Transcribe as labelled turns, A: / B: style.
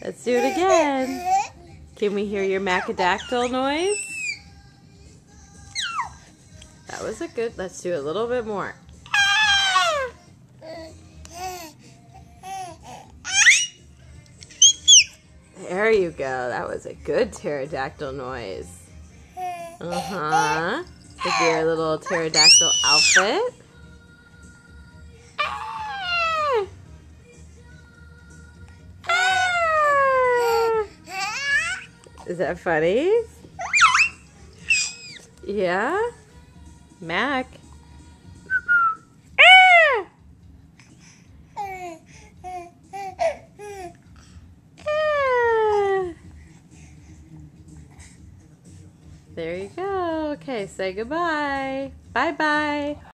A: Let's do it again. Can we hear your macadactyl noise? That was a good. Let's do a little bit more. There you go. That was a good pterodactyl noise. With your little pterodactyl outfit. Is that funny? Yeah? Mac. There you go. Okay, say goodbye. Bye-bye.